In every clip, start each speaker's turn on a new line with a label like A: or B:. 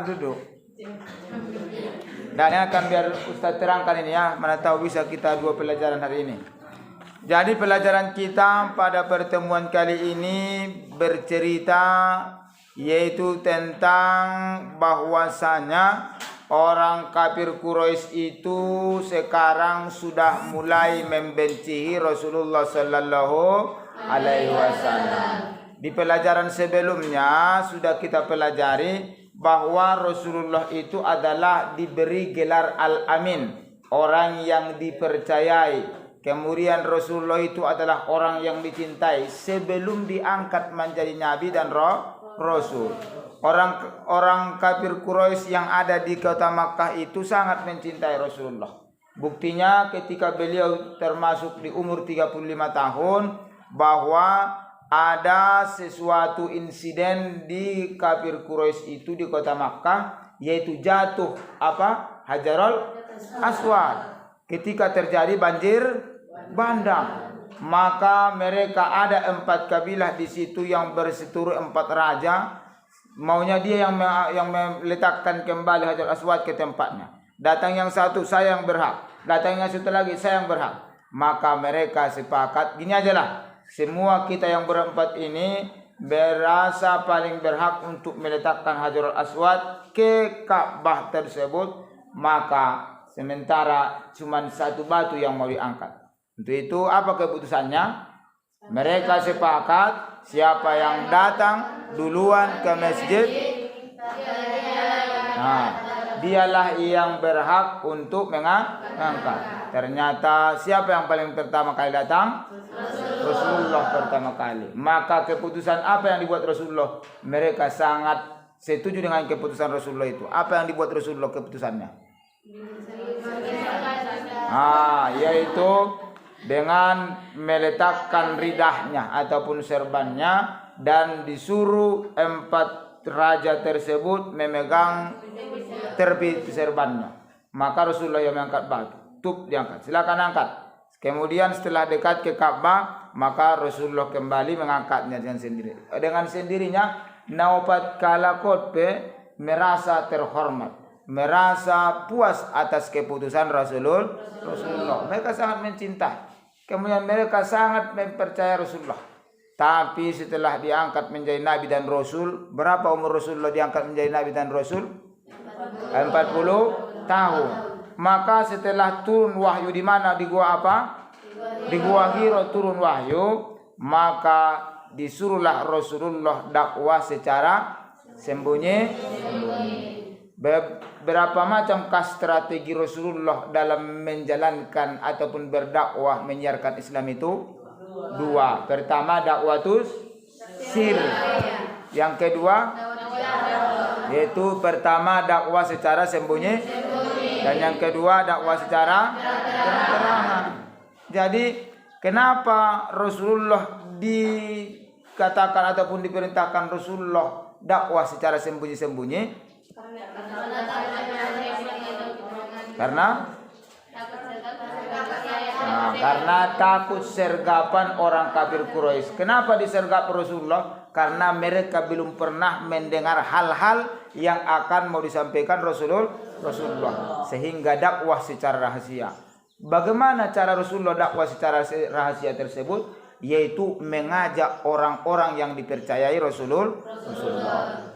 A: Duduk. Dan ini akan biar Ustaz terangkan ini ya, mana tahu bisa kita dua pelajaran hari ini. Jadi pelajaran kita pada pertemuan kali ini bercerita yaitu tentang bahwasanya orang kafir Quraisy itu sekarang sudah mulai membenci Rasulullah sallallahu alaihi wasallam. Di pelajaran sebelumnya sudah kita pelajari bahwa Rasulullah itu adalah diberi gelar Al-Amin, orang yang dipercayai. Kemudian Rasulullah itu adalah orang yang dicintai sebelum diangkat menjadi nabi dan rasul. Orang kafir Quraisy yang ada di kota Makkah itu sangat mencintai Rasulullah. Buktinya ketika beliau termasuk di umur 35 tahun bahwa ada sesuatu insiden di kafir Quraisy itu di kota Makkah, yaitu jatuh Hajarul Aswad. Ketika terjadi banjir bandang, maka mereka ada 4 kabilah di situ yang berseteru 4 raja. Maunya dia yang meletakkan kembali Hajarul Aswad ke tempatnya. Datang yang satu, saya yang berhak. Datang yang satu lagi, saya yang berhak. Maka mereka sepakat, gini aja lah. Semua kita yang berempat ini berasa paling berhak untuk meletakkan Hajarul Aswad ke Ka'bah tersebut. Maka sementara cuma satu batu yang mau diangkat. Untuk itu apa keputusannya? Mereka sepakat siapa yang datang duluan ke masjid, dialah yang berhak untuk mengangkat. Ternyata siapa yang paling pertama kali datang? Rasulullah pertama kali. Maka keputusan apa yang dibuat Rasulullah? Mereka sangat setuju dengan keputusan Rasulullah itu. Apa yang dibuat Rasulullah keputusannya? Yaitu dengan meletakkan ridahnya ataupun serbannya dan disuruh 4 raja tersebut memegang terbit serbannya. Maka Rasulullah yang mengangkat batu. Diangkat. Silakan angkat. Kemudian setelah dekat ke Ka'bah, maka Rasulullah kembali mengangkatnya dengan sendirinya. Naupat kala kotpe merasa terhormat, merasa puas atas keputusan Rasulullah. Mereka sangat mencintai. Kemudian mereka sangat mempercayai Rasulullah. Tapi setelah diangkat menjadi nabi dan rasul, berapa umur Rasulullah diangkat menjadi nabi dan rasul? 40 tahun. Maka setelah turun wahyu di mana? Di gua apa? Di gua Hira turun wahyu. Maka disuruhlah Rasulullah dakwah secara sembunyi. Berapa macamkah strategi Rasulullah dalam menjalankan ataupun berdakwah menyiarkan Islam itu? 2. Pertama dakwatus sir. Yang kedua yaitu pertama dakwah secara sembunyi. Dan yang kedua dakwah secara terang-terangan. Jadi kenapa Rasulullah dikatakan ataupun diperintahkan Rasulullah dakwah secara sembunyi-sembunyi? Karena takut sergapan orang kafir Quraisy. Kenapa disergap Rasulullah? Karena mereka belum pernah mendengar hal-hal yang akan mau disampaikan Rasulullah. Sehingga dakwah secara rahasia. Bagaimana cara Rasulullah dakwah secara rahasia tersebut? Yaitu mengajak orang-orang yang dipercayai Rasulullah.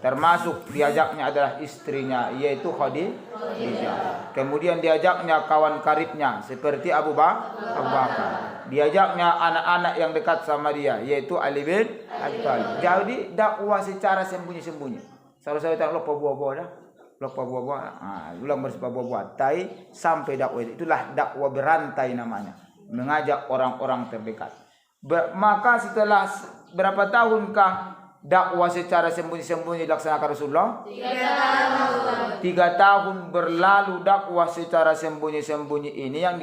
A: Termasuk diajaknya adalah istrinya, yaitu Khadijah. Kemudian diajaknya kawan karibnya seperti Abu Bakar. Diajaknya anak-anak yang dekat sama dia, yaitu Ali bin Abi Thalib. Jadi dakwah secara sembunyi-sembunyi. Saya tahu lupa buah-buah dah. Ulang bersifat buah-buah. Tai sampai dakwah. Itulah dakwah berantai namanya. Mengajak orang-orang terdekat. Maka setelah berapa tahunkah dakwah secara sembunyi-sembunyi dilaksanakan Rasulullah? 3 tahun berlalu dakwah secara sembunyi-sembunyi ini yang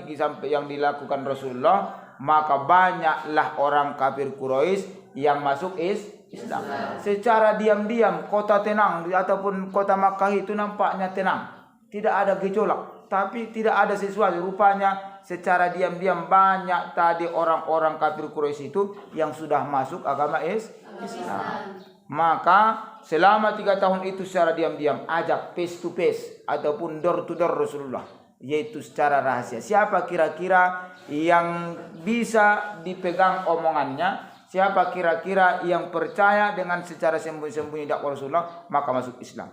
A: dilakukan Rasulullah. Maka banyaklah orang kafir Quraisy yang masuk Islam. Secara diam-diam kota tenang ataupun kota Makkah itu nampaknya tenang. Tidak ada gejolak. Tapi tidak ada sesuatu. Rupanya secara diam-diam banyak tadi orang-orang kafir Quraisy itu yang sudah masuk agama Islam. Maka selama 3 tahun itu secara diam-diam ajak face to face ataupun door to door Rasulullah, yaitu secara rahasia. Siapa kira-kira yang bisa dipegang omongannya, siapa kira-kira yang percaya dengan secara sembunyi-sembunyi dakwah Rasulullah, maka masuk Islam.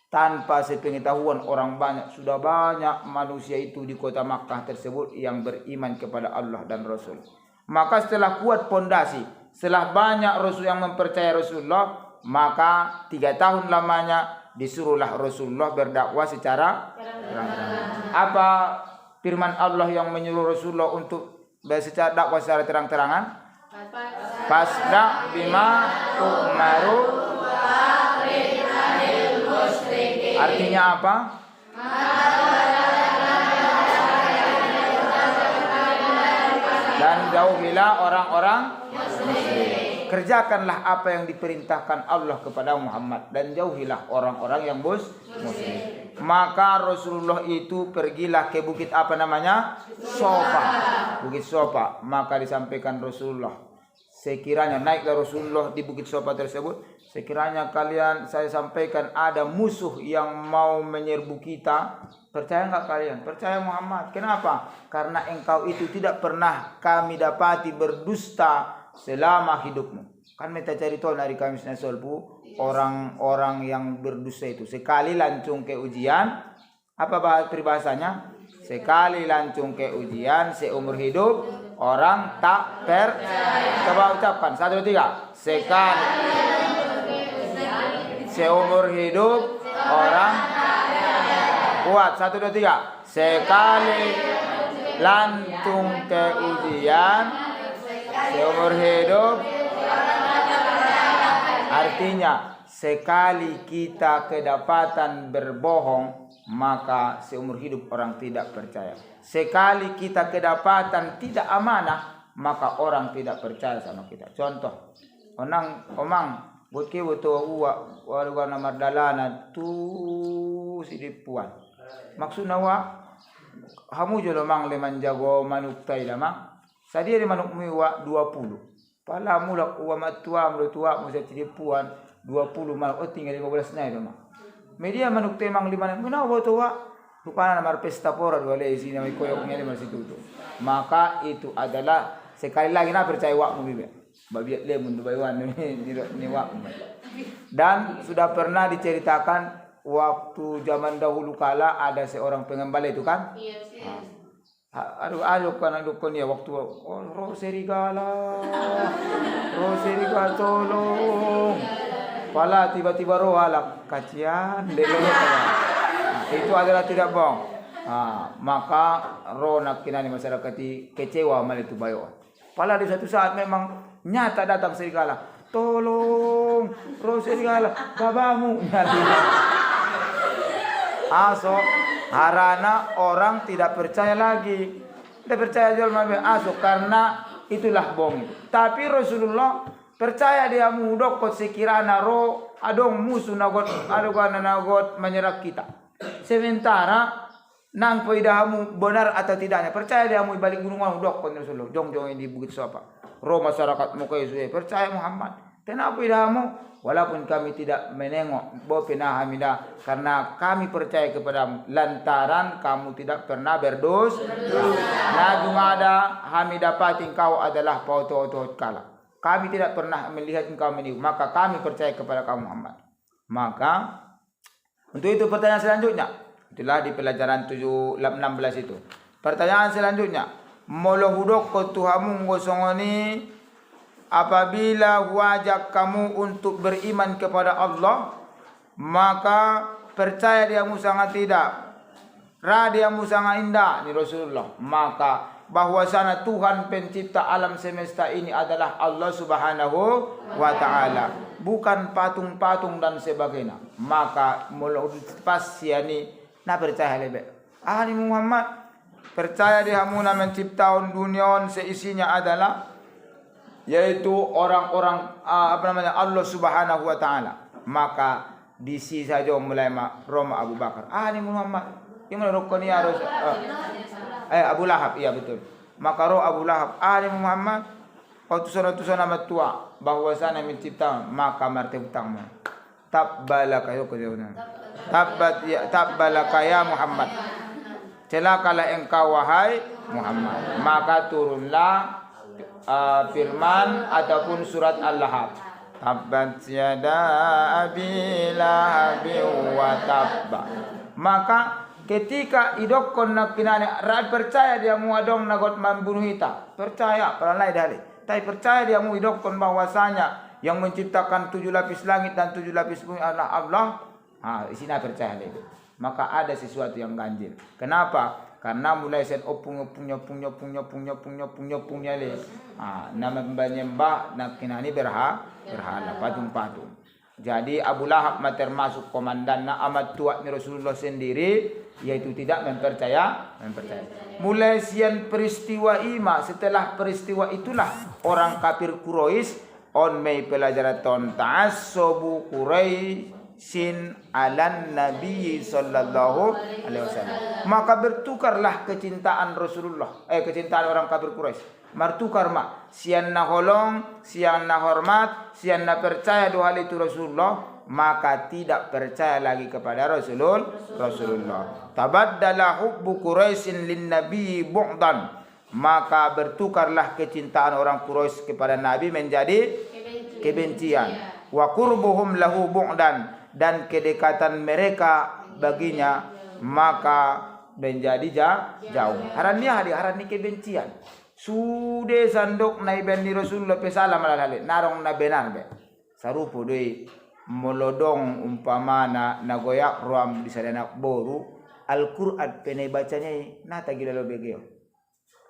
A: Tanpa sepengetahuan orang banyak, sudah banyak manusia itu di kota Makkah tersebut yang beriman kepada Allah dan Rasul. Maka setelah kuat pondasi, setelah banyak Rasul yang mempercayai Rasulullah, maka 3 tahun lamanya disuruhlah Rasulullah berdakwah secara terang-terangan. Apa firman Allah yang menyuruh Rasulullah untuk dakwah secara terang-terangan? Fasda bima tu'maru. Artinya apa? Dan jauhilah orang-orang musyrik. Kerjakanlah apa yang diperintahkan Allah kepada Muhammad dan jauhilah orang-orang yang musyrik. Maka Rasulullah itu pergilah ke bukit apa namanya? Sofa. Bukit Sofa. Maka disampaikan Rasulullah, sekiranya naiklah Rasulullah di bukit Sofa tersebut, sekiranya saya sampaikan ada musuh yang mau menyerbu kita, percaya enggak kalian? Percaya Muhammad. Kenapa? Karena engkau itu tidak pernah kami dapati berdusta selama hidupmu. Kan kita cari tahu dari Kamis Nasolbu, orang-orang yang berdusta itu sekali lancung ke ujian, apa peribahasanya? Sekali lancung ke ujian seumur hidup orang tak percaya. Coba ucapkan 1, 2, 3. Sekali seumur hidup orang kuat. 1, 2, 3. Sekali lancung ke ujian seumur hidup. Artinya sekali kita kedapatan berbohong, maka seumur hidup orang tidak percaya. Sekali kita kedapatan tidak amanah, maka orang tidak percaya sama kita. Contoh, omang buki butuh warga nama dalana tu sidipuan. Maksudnya hamu jolo mang leman jago manuk tai lamang. Sadia di manuk miwa 20. Pala mulak uwa matua tua musa sidipuan 20 manuk tinggal 15 nai lamang. Media manuk tai mang 5. Mina butuh rupanya nama pesta pora dua lezi nama koyoknya di masih itu. Maka itu adalah sekali lagi na percaya wakmu bibe. Babiat lemun bayuan ni wakmu. Dan sudah pernah diceritakan waktu zaman dahulu kala ada seorang pengembala itu kan? Iya. Aduh kan ya waktu Roserigala tolong. Pala tiba-tiba roh halak kacian itu adalah tidak bohong. Maka roh nak kinani masyarakat kecewa mal itu bayo. Pala di satu saat memang nyata datang serigala. Tolong, roh serigala, babamu. Aso harana orang tidak percaya lagi. Tidak percaya jual mabel aso karena itulah bohong. Tapi Rasulullah percaya dia mudok kot sekiranya roh adong musuh nagot menyerang kita. Sementara nang poidahamu benar atau tidaknya, percaya dia mau balik gunung mudok kot Rasulullah. Jong di bukit Sofa. Roh masyarakat mukai suwe percaya Muhammad. Kenapa poidahamu? Walaupun kami tidak menengok bopena hamida karena kami percaya kepadamu lantaran kamu tidak pernah berdosa. Nah jumada hamida pating kau adalah pauto kala. Kami tidak pernah melihat engkau menipu, maka kami percaya kepada kamu Muhammad. Maka untuk itu pertanyaan selanjutnya, itulah di pelajaran 16 itu. Pertanyaan selanjutnya, molo hudok ko tuhamu ngosongoni apabila wajak kamu untuk beriman kepada Allah, maka percaya diamu sangat tidak. Radiamu sangat indah ni Rasulullah. Maka bahwasana Tuhan pencipta alam semesta ini adalah Allah Subhanahu wa taala, bukan patung-patung dan sebagainya. Maka pas yani na percaya lebe. Ni Muhammad percaya dia muna menciptakan dunia seisinya adalah yaitu orang-orang Allah Subhanahu wa taala. Maka di sisi saja mulai Roma Abu Bakar. Ni Muhammad yang merokok ni Abu Lahab, iya betul. Maka roh Abu Lahab, Muhammad utusan amat tua bahwasanya mencipta maka marte hutangmu. Tabbalaka yo kejauhan. Tabbalaka ya Muhammad. Celakalah engkau wahai Muhammad. Maka turunlah firman ataupun surat Al-Lahab. Tabbat yada abi lahabin wa tabba. Maka ketika idokon nak kinani rakyat percaya dia muadong nagot membunuh kita. Percaya, peranai dali. Tapi percaya dia mu idokon bahwasanya yang menciptakan 7 lapis langit dan 7 lapis bumi adalah Allah. Isina percaya lagi. Maka ada sesuatu yang ganjil. Kenapa? Karena mulai set opung le. Nama penyembah nak kinani berhala patung-patung. Jadi Abu Lahab termasuk komandan amat tua ni Rasulullah sendiri, yaitu tidak mempercaya. Mulai sian peristiwa ima, setelah peristiwa itulah orang kafir Quraisy on mai pelajaran ta'assubu Quraisyin alan Nabi sallallahu alaihi wasallam. Maka bertukarlah kecintaan Rasulullah, kecintaan orang kafir Quraisy. Martukar sian na holong, sian na hormat, sian na percaya dua hal itu Rasulullah, maka tidak percaya lagi kepada Rasulullah. Tabaddala hubbu Quraisyin lin Nabi bu'dan. Maka bertukarlah kecintaan orang Quraisy kepada Nabi menjadi kebencian. Wa qurbuhum lahu bu'dan, dan kedekatan mereka baginya maka menjadi jauh. Harani kebencian. Sude sandok na ibendi Rasulullah pesala malalali narong na benar be sarupo doi molodong umpamana nagoyak ruam di sadana boru Al-Qur'an pene bacanya nata gila lo begeo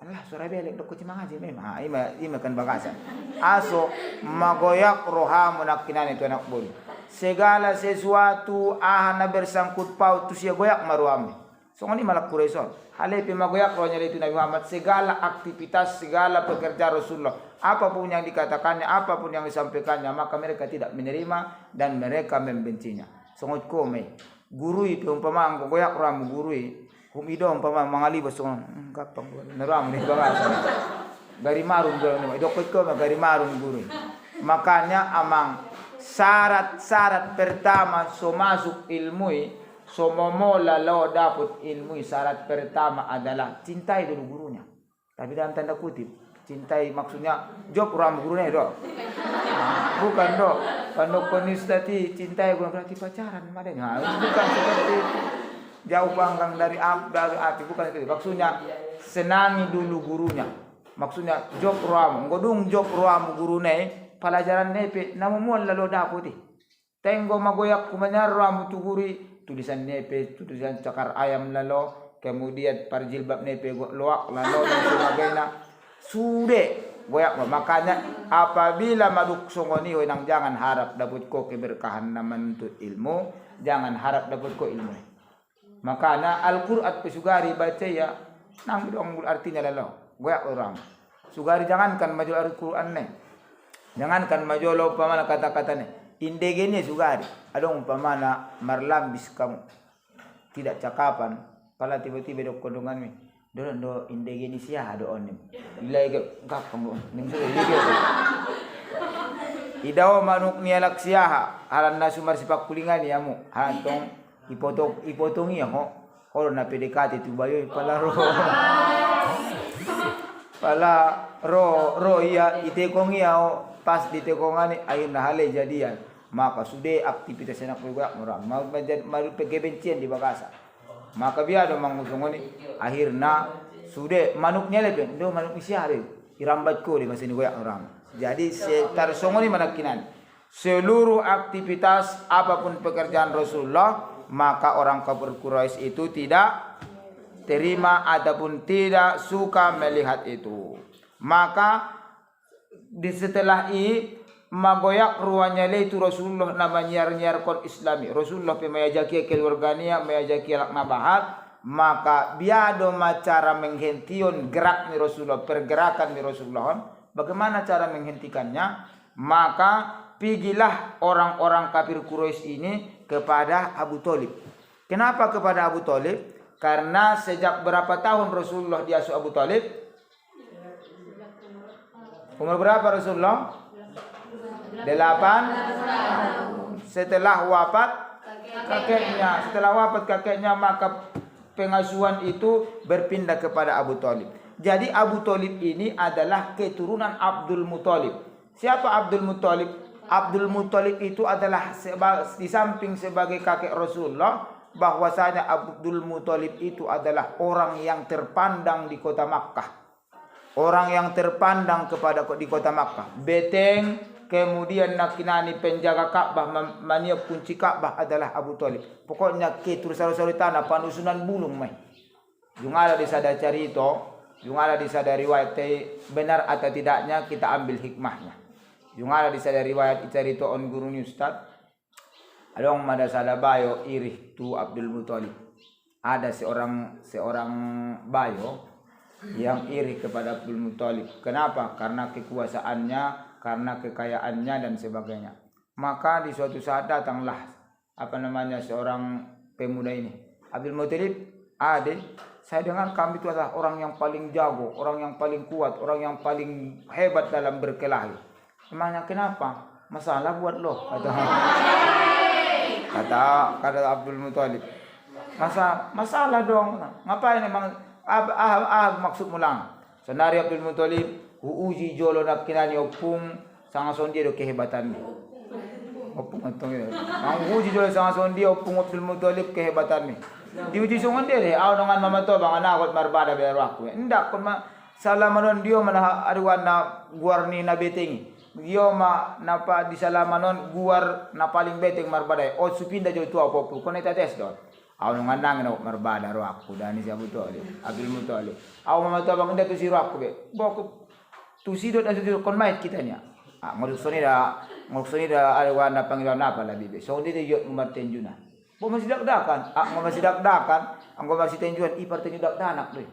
A: Allah suara belek dok cimangaji memang ima kan bagasan aso magoyak roham nakinan itu anak boru segala sesuatu na bersangkut paut tu sia goyak maruam songoni malak Quraisy halepi magoyak rohnya itu Nabi Muhammad, segala aktivitas, segala pekerjaan Rasulullah, apapun yang dikatakannya, apapun yang disampaikannya, maka mereka tidak menerima dan mereka membencinya. Songot kome, gurui umpama ang goyak ram gurui, humido umpama mangali basong kapang naram ni bahasa. Gari marun gurui, dokot ko gari marun gurui. Makanya amang syarat-syarat pertama so masuk ilmu Somomola lo dapat ilmu, syarat pertama adalah cintai dulu gurunya. Tapi dalam tanda kutip, cintai maksudnya job ram gurunya do. Bukan do. Kalau konistati cintai guru berarti pacaran madanya. Bukan seperti jauh panggang dari api, bukan itu. Maksudnya senangi dulu gurunya. Maksudnya job ram, godung job ram gurune pelajaran nepe namun lalu dapat. Tenggo magoyak kumanyar ram tuguri tulisan nepe, tulisan cakar ayam lalu, kemudian parjilbab nepe loak lalu dan sebagainya. Sude goyak. Makanya apabila maduk songoni nang jangan harap dapat ko keberkahan na menuntut ilmu, jangan harap dapat ko ilmu. Makanya Al-Qur'an pesugari baca ya nang bidong artinya lalu goyak orang. Sugari jangankan maju Al-Qur'an ne. Jangankan maju lo pamana kata-katanya. Indegene sugari, adong umpamana marlambis kamu tidak cakapan, pala tiba-tiba dok kondongan mi, do indegene siya do onim, ilai gak kamu nimso ilai idaw manuk nialak siya haran na sumar sipak kulingan yamu, hatong ipotong iya ho, kalau na PDKT tu bayo pala ro iya itekong iya pas ditekongani ayun na hale jadian. Maka sudah aktivitas anak juga orang mau kebencian di bagasa. Maka biar ada mangusungoni akhirnya sudah manuknya lebih, do manuk siapa irambatku di mesin goyak orang. Jadi tarsongoni manakinan seluruh aktivitas apapun pekerjaan Rasulullah, maka orang kafir Quraisy itu tidak terima ataupun tidak suka melihat itu. Maka di setelah magoyak ruanya itu Rasulullah nama nyar kon Islami. Rasulullah pemajaki keluarganya, meyajaki anak nabahat, maka biado cara menghentikan gerak ni Rasulullah, pergerakan ni Rasulullah. Bagaimana cara menghentikannya? Maka pigilah orang-orang kafir Quraisy ini kepada Abu Thalib. Kenapa kepada Abu Thalib? Karena sejak berapa tahun Rasulullah diasuh Abu Thalib? Umur berapa Rasulullah? 8. Setelah wafat kakeknya. Setelah wafat kakeknya maka pengasuhan itu berpindah kepada Abu Thalib. Jadi Abu Thalib ini adalah keturunan Abdul Muthalib. Siapa Abdul Muthalib? Abdul Muthalib itu adalah di samping sebagai kakek Rasulullah, bahwasanya Abdul Muthalib itu adalah orang yang terpandang di kota Makkah. Orang yang terpandang di kota Makkah. Beteng, kemudian nakinani penjaga Ka'bah, mania kunci Ka'bah adalah Abu Thalib. Pokoknya ketur saru-saru tanah panusunan bulung mai. Yung ada di sada carito, yung ada di sada riwayat benar atau tidaknya kita ambil hikmahnya. Yung ada di sada riwayat carito on guru ni Ustaz. Along mada sada bayo irih tu Abdul Muthalib. Ada seorang bayo yang iri kepada Abdul Muthalib. Kenapa? Karena kekuasaannya, karena kekayaannya dan sebagainya. Maka di suatu saat datanglah seorang pemuda ini. Abdul Muthalib, saya dengar kami itu adalah orang yang paling jago, orang yang paling kuat, orang yang paling hebat dalam berkelahi. Emangnya kenapa? Masalah buat lo, kata Abdul Muthalib. Masalah dong. Ngapain emang? Maksud mulang. Senari Abdul Muthalib uuji jolo nak kinani opung sanga sondi do kehebatan ni. Opung atong ni. Ang uji jolo sanga sondi opung Abdul Muthalib kehebatan ni. Diuji songon dia aw nongan mamato bang anakot marbada beru aku. Ndak kon ma salamanon dio mana aruan na guar ni na betingi. Dio ma napa di salamanon guar na paling beteng marbada. O supinda jo tu apa kon eta tes do. Aw nongan nang na marbada ro aku dani si Abu Thalib. Abdul Muthalib. Aw mamato bang ndak tu si ro aku be. Bok tu si do asu kon mait kita nya. Ngorsoni da aruan na panggilan apa la bibe. So dia yo umarten juna. Bo masih dak-dakan. Masih dak-dakan. Anggo masih tenjuan iparten dak-danak deui.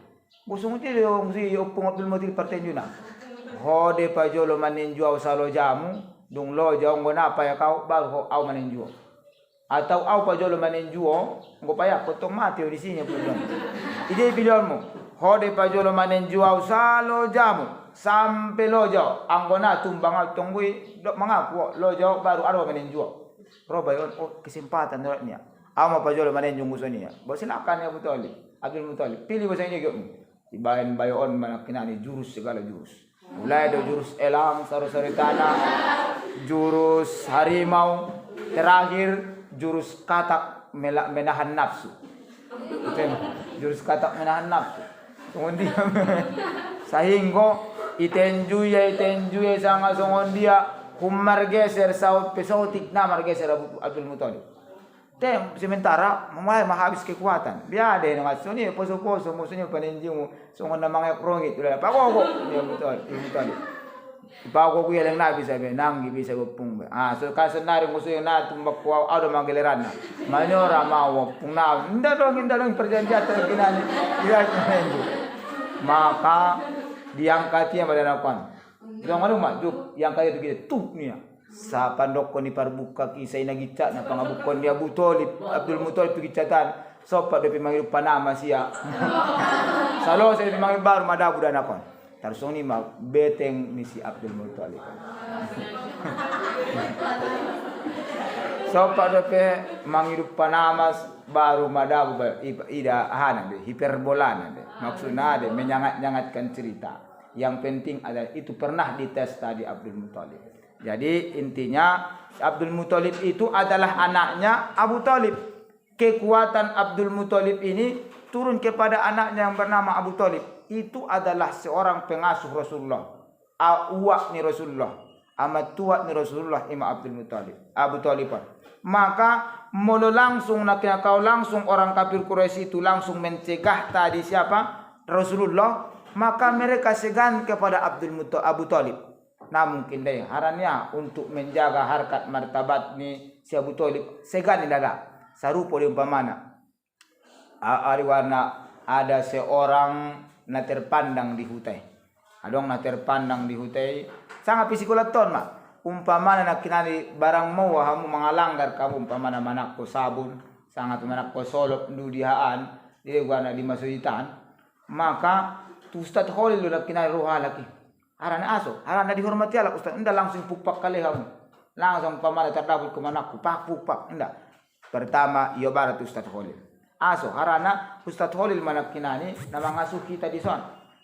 A: Busung ti yo musi yo pungapil mo ti parten juna. Hode pa jolo manenju aw salo jamu, dung lo jaw ngona pa ya kau baru aw manenju. Atau aw pa jolo manenju ngo pa ya potong mati di sini pulon. Ide bilion mo. Hode pa jolo manenju aw salo jamu sampai lo jaw anggona tumbang aw tunggui dok mangaku lo jaw baru arwa manenju. Roba yon kesempatan niya. Aw pa jolo manenju ngusoni ya. Bo silakan ya Abdul Muthalib. Pilih bahasa ini gyud. Ibayan bayon manakinani jurus segala jurus. Mulai do jurus elang, saru-saru tanah, jurus harimau, terakhir jurus katak menahan nafsu. Itu jurus katak menahan nafsu. Kemudian sehingga itenjuye sanga songon dia humar geser saut pesautik na margeser Abdul Muthalib. Sementara mulai habis kekuatan. Biar ada yang ngasoni poso-poso musuhnya panenjimu songon na mga krongit ulah pagoko dia Muthalib. Pagoko yang nabi sabi nanggi bisa gopung. So kasenari musuhnya na tumbak ko ado manggileran na. Manyora mau pung na. Ndalong perjanjian kinani. Dia menenju. Maka diangkat dia madanakan. Dong anu majuk yang kaya begitu tuh nia. Sa pandokon ni parbuka kisay nagita na pangabukon ni Abu Thalib Abdul Muthalib pigicatan sopa de pimangil panama siya salo sa pimangil baru madabu danakon tarsong ni beteng ni si Abdul Muthalib sopa de pe mangirup panamas baru madabu ida hanan de hiperbola de maksudnya de menyangat-nyangatkan cerita. Yang penting adalah itu pernah dites tadi Abdul Muthalib. Jadi intinya Abdul Muthalib itu adalah anaknya Abu Thalib. Kekuatan Abdul Muthalib ini turun kepada anaknya yang bernama Abu Thalib. Itu adalah seorang pengasuh Rasulullah. Uwak ni Rasulullah. Amat tua ni Rasulullah Imam Abdul Muthalib. Abu Thalib. Maka mula langsung nakau langsung orang kafir Quraisy itu langsung mencegah tadi siapa? Rasulullah. Maka mereka segan kepada Abu Thalib. Nah mungkin deh harannya untuk menjaga harkat martabat ni si Abu Thalib segan ilaga sarupo di umpamana ariwana ada seorang na terpandang di hutai adong na terpandang di hutai sangat pisikulaton mah umpamana na kinali barang mau hamu mangalanggar kamu umpamana manakko sabun sangat manakko solop ndudihaan di gua na di masuditan maka tu ustad holil na kinali ruha laki Harana aso, harana dihormati Allah Ustaz. Enggak langsung pupak kali kamu. Langsung pamana terdapat kemana aku pupak. Enggak. Pertama, yo barat Ustaz Khalil. Aso, harana Ustaz Khalil manakinani nama ngasuh kita di son.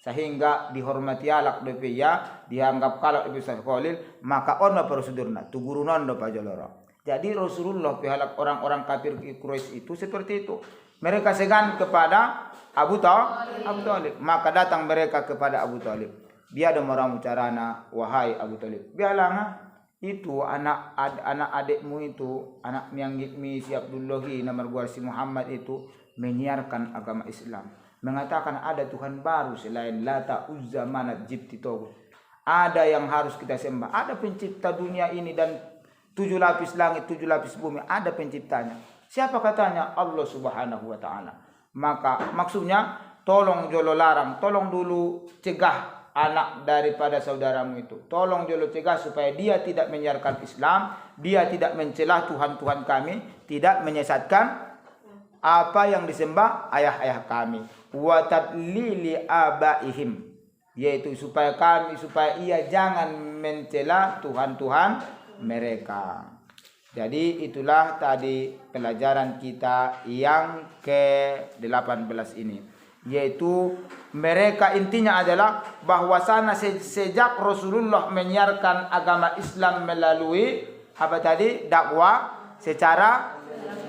A: Sehingga dihormati Allah depe ya, dianggap kalau Ustaz Khalil, maka on prosedurna, tugurunan do pajoloro. Jadi Rasulullah pihak orang-orang kafir Quraisy itu seperti itu. Mereka segan kepada Abu Talib. Maka datang mereka kepada Abu Talib. Biada maramu carana, wahai Abu Talib. Biarlah itu anak adikmu itu, anak mianggitmi si Abdullahi nama gua si Muhammad itu menyiarkan agama Islam. Mengatakan ada Tuhan baru selain Lata, Uzza, Manat, Jibti, Togut. Ada yang harus kita sembah. Ada pencipta dunia ini dan 7 lapis langit, 7 lapis bumi. Ada penciptanya. Siapa katanya? Allah Subhanahu wa Ta'ala. Maka maksudnya tolong jolo larang, tolong dulu cegah anak daripada saudaramu itu. Tolong dulu cegah supaya dia tidak menyiarkan Islam, dia tidak mencelah Tuhan-Tuhan kami, tidak menyesatkan apa yang disembah ayah-ayah kami. Wa tadlili abaihim, yaitu supaya ia jangan mencela Tuhan-Tuhan mereka. Jadi itulah tadi pelajaran kita yang ke-18 ini. Yaitu mereka intinya adalah bahwasana sejak Rasulullah menyiarkan agama Islam melalui apa tadi dakwah secara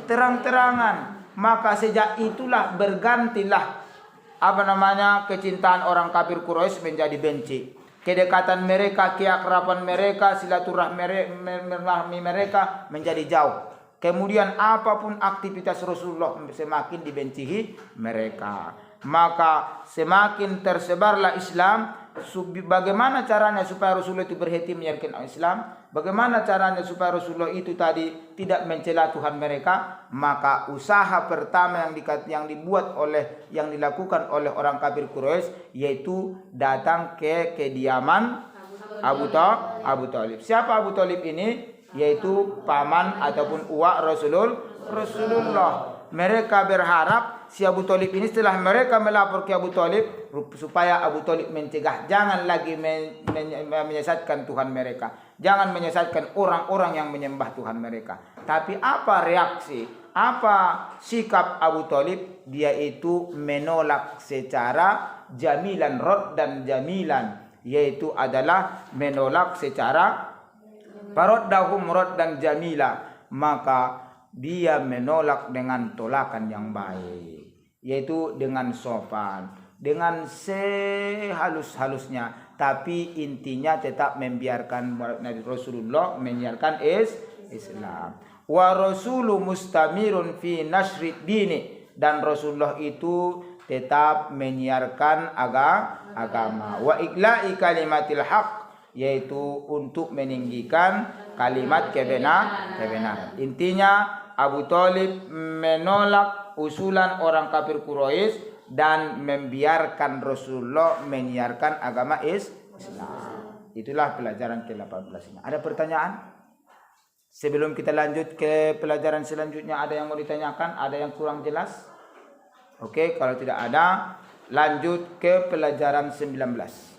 A: terang-terangan, maka sejak itulah bergantilah kecintaan orang kafir Quraisy menjadi benci, kedekatan mereka, keakraban mereka, silaturahmi mereka menjadi jauh. Kemudian apapun aktivitas Rasulullah semakin dibencihi mereka. Maka semakin tersebarlah Islam. Bagaimana caranya supaya Rasulullah itu berhenti menyiarkan Islam? Bagaimana caranya supaya Rasulullah itu tadi tidak mencela Tuhan mereka? Maka usaha pertama yang dilakukan oleh orang kafir Quraisy yaitu datang ke kediaman Abu Talib. Siapa Abu Talib ini? Yaitu paman ataupun uwa Rasulullah. Mereka berharap si Abu Talib ini setelah mereka melapor ke Abu Talib supaya Abu Talib mencegah jangan lagi menyesatkan Tuhan mereka, jangan menyesatkan orang-orang yang menyembah Tuhan mereka. Tapi apa reaksi, apa sikap Abu Talib? Dia itu menolak secara jamilan, rod dan jamilan, yaitu adalah menolak secara paroddahum rod dan jamila. Maka dia menolak dengan tolakan yang baik, yaitu dengan sopan, dengan sehalus-halusnya, tapi intinya tetap membiarkan Nabi Rasulullah menyiarkan Islam. Wa rasulu mustamirun fi nasrid dini, dan Rasulullah itu tetap menyiarkan agama. Wa iqla'i kalimatil haq, yaitu untuk meninggikan kalimat kebenaran. Intinya Abu Talib menolak usulan orang kafir Quraisy dan membiarkan Rasulullah menyiarkan agama Islam. Itulah pelajaran ke-18 ini. Ada pertanyaan? Sebelum kita lanjut ke pelajaran selanjutnya, ada yang mau ditanyakan? Ada yang kurang jelas? Oke, kalau tidak ada, lanjut ke pelajaran 19.